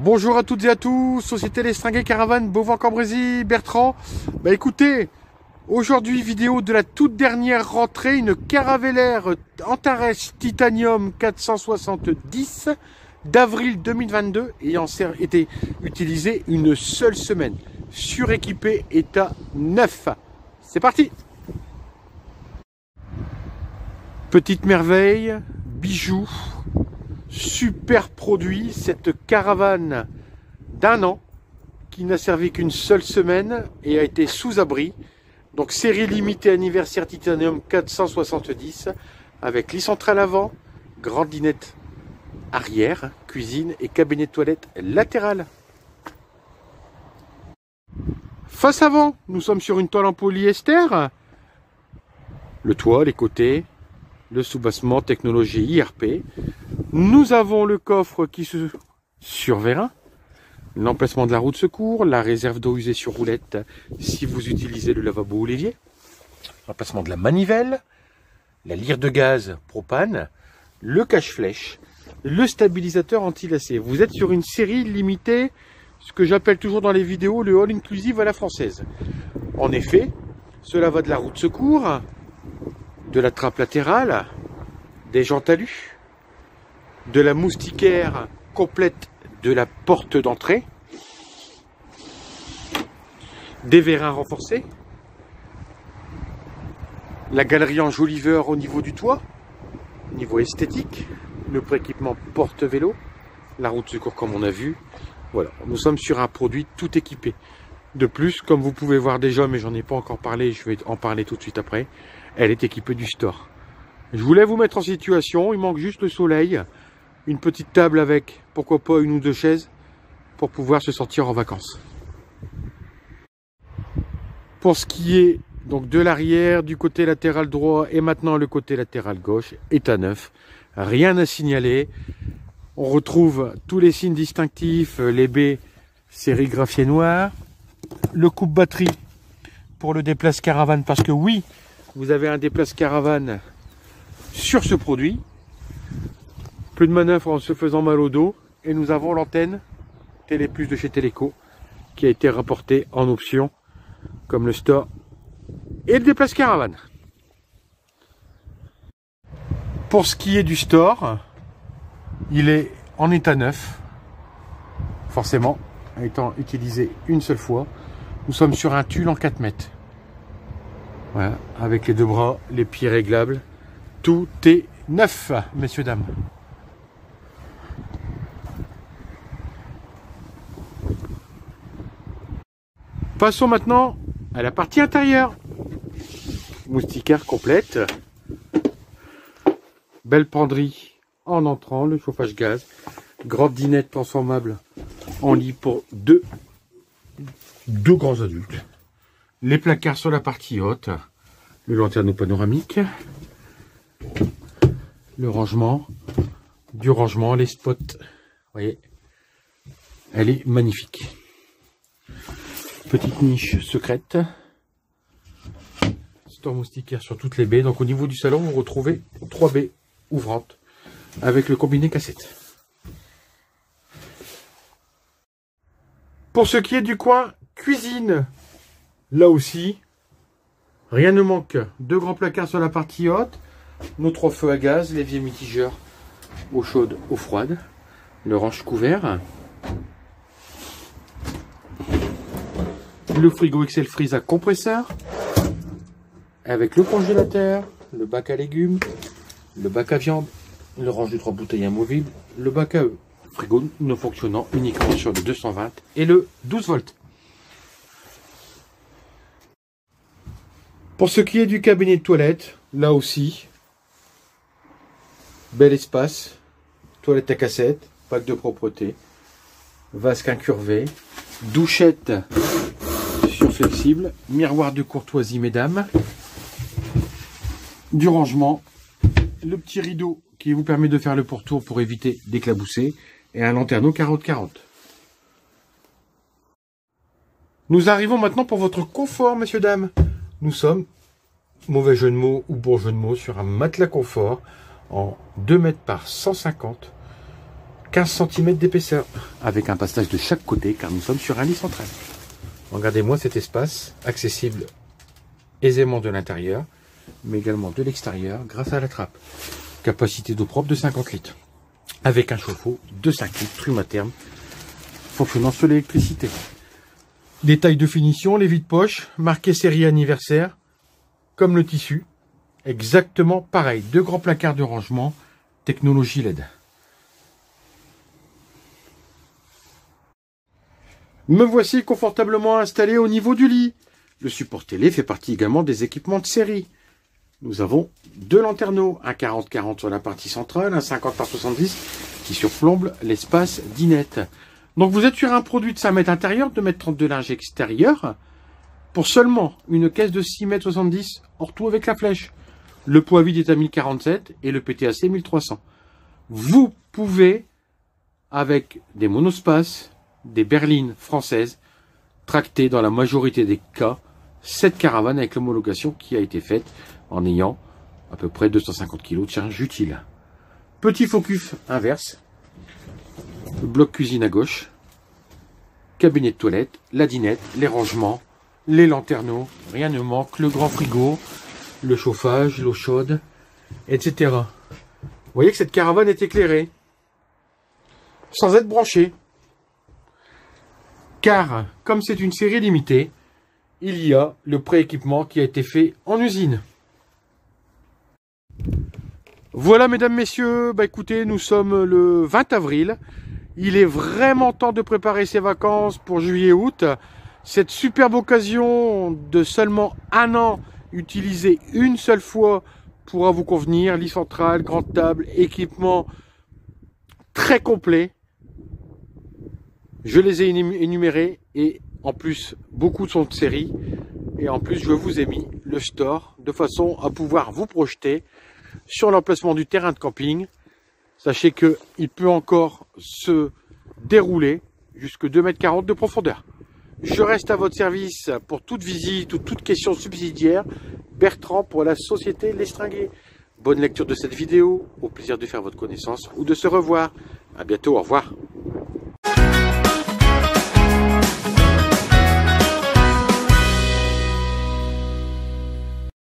Bonjour à toutes et à tous, Société Lestringuet Caravane, Beauvais-en-Cambrésis, Bertrand. Bah écoutez, aujourd'hui vidéo de la toute dernière rentrée, une Caravelaire Antares Titanium 470 d'avril 2022 ayant été utilisée une seule semaine, suréquipée, état neuf. C'est parti! Petite merveille, bijoux, super produit, cette caravane d'un an qui n'a servi qu'une seule semaine et a été sous abri. Donc série limitée anniversaire Titanium 470 avec lit central avant, grande dinette arrière, cuisine et cabinet de toilette latéral. Face avant, nous sommes sur une toile en polyester. Le toit, les côtés, le soubassement, technologie IRP. Nous avons le coffre qui se surverra, l'emplacement de la roue de secours, la réserve d'eau usée sur roulette si vous utilisez le lavabo ou l'évier, l'emplacement de la manivelle, la lyre de gaz propane, le cache-flèche, le stabilisateur anti-lacet. Vous êtes sur une série limitée, ce que j'appelle toujours dans les vidéos le all inclusive à la française. En effet, cela va de la roue de secours, de la trappe latérale, des jantes alu, de la moustiquaire complète de la porte d'entrée, des vérins renforcés, la galerie enjoliveur au niveau du toit, niveau esthétique, le prééquipement porte-vélo, la roue de secours comme on a vu. Voilà, nous sommes sur un produit tout équipé. De plus, comme vous pouvez voir déjà, mais j'en ai pas encore parlé, je vais en parler tout de suite après, elle est équipée du store. Je voulais vous mettre en situation, il manque juste le soleil, une petite table avec, pourquoi pas, une ou deux chaises pour pouvoir se sortir en vacances. Pour ce qui est donc de l'arrière, du côté latéral droit et maintenant le côté latéral gauche, état neuf, rien à signaler. On retrouve tous les signes distinctifs, les baies sérigraphiées noires, le coupe batterie pour le déplace caravane, parce que oui, vous avez un déplace caravane sur ce produit. Plus de manœuvre en se faisant mal au dos. Et nous avons l'antenne Télé Plus de chez Téléco qui a été rapportée en option, comme le store et le déplace caravane. Pour ce qui est du store, il est en état neuf, forcément, étant utilisé une seule fois. Nous sommes sur un tulle en 4 mètres. Voilà, avec les deux bras, les pieds réglables. Tout est neuf, messieurs, dames. Passons maintenant à la partie intérieure. Moustiquaire complète. Belle penderie en entrant, le chauffage gaz. Grande dinette transformable en lit pour deux grands adultes. Les placards sur la partie haute. Le lanterneau panoramique. Le rangement. Du rangement, les spots. Vous voyez, elle est magnifique. Petite niche secrète. Store moustiquaire sur toutes les baies. Donc au niveau du salon, vous retrouvez 3 baies ouvrantes avec le combiné cassette. Pour ce qui est du coin cuisine, là aussi, rien ne manque. 2 grands placards sur la partie haute. Nos 3 feux à gaz, l'évier mitigeur, eau chaude, eau froide. Le range couvert. Le frigo XL Freeze à compresseur, avec le congélateur, le bac à légumes, le bac à viande, le range de 3 bouteilles amovibles, le bac à œufs, frigo ne fonctionnant uniquement sur le 220 et le 12 volts. Pour ce qui est du cabinet de toilette, là aussi, bel espace, toilette à cassette, pack de propreté, vasque incurvé, douchette flexible, miroir de courtoisie mesdames, du rangement, le petit rideau qui vous permet de faire le pourtour pour éviter d'éclabousser et un lanterneau 40-40. Nous arrivons maintenant pour votre confort, messieurs dames. Nous sommes, mauvais jeu de mots ou bon jeu de mots, sur un matelas confort en 2 mètres par 150, 15 cm d'épaisseur, avec un passage de chaque côté, car nous sommes sur un lit central. Regardez-moi cet espace, accessible aisément de l'intérieur, mais également de l'extérieur, grâce à la trappe. Capacité d'eau propre de 50 litres, avec un chauffe-eau de 5 litres, trume à terme, fonctionnant sur l'électricité. Détail de finition, les vides-poches, marqué série anniversaire, comme le tissu, exactement pareil. 2 grands placards de rangement, technologie LED. Me voici confortablement installé au niveau du lit. Le support télé fait partie également des équipements de série. Nous avons 2 lanterneaux, un 40-40 sur la partie centrale, un 50 par 70 qui surplombe l'espace dinette. Donc vous êtes sur un produit de 5 mètres intérieur, 2 mètres 30 de linge extérieur, pour seulement une caisse de 6 mètres 70, hors tout avec la flèche. Le poids vide est à 1047 et le PTAC 1300. Vous pouvez, avec des monospaces, des berlines françaises, tracter dans la majorité des cas cette caravane avec l'homologation qui a été faite en ayant à peu près 250 kg de charge utile. Petit focus inverse, le bloc cuisine à gauche, cabinet de toilette, la dinette, les rangements, les lanterneaux, rien ne manque, le grand frigo, le chauffage, l'eau chaude, etc. Vous voyez que cette caravane est éclairée, sans être branchée. Car, comme c'est une série limitée, il y a le pré-équipement qui a été fait en usine. Voilà, mesdames, messieurs, bah écoutez, nous sommes le 20 avril. Il est vraiment temps de préparer ses vacances pour juillet-août. Cette superbe occasion de seulement 1 an utilisée une seule fois pourra vous convenir. Lit central, grande table, équipement très complet. Je les ai énumérés et en plus beaucoup sont de série. Et en plus je vous ai mis le store de façon à pouvoir vous projeter sur l'emplacement du terrain de camping. Sachez qu'il peut encore se dérouler jusque 2,40 m de profondeur. Je reste à votre service pour toute visite ou toute question subsidiaire. Bertrand pour la société L'Estringué. Bonne lecture de cette vidéo. Au plaisir de faire votre connaissance ou de se revoir. À bientôt, au revoir.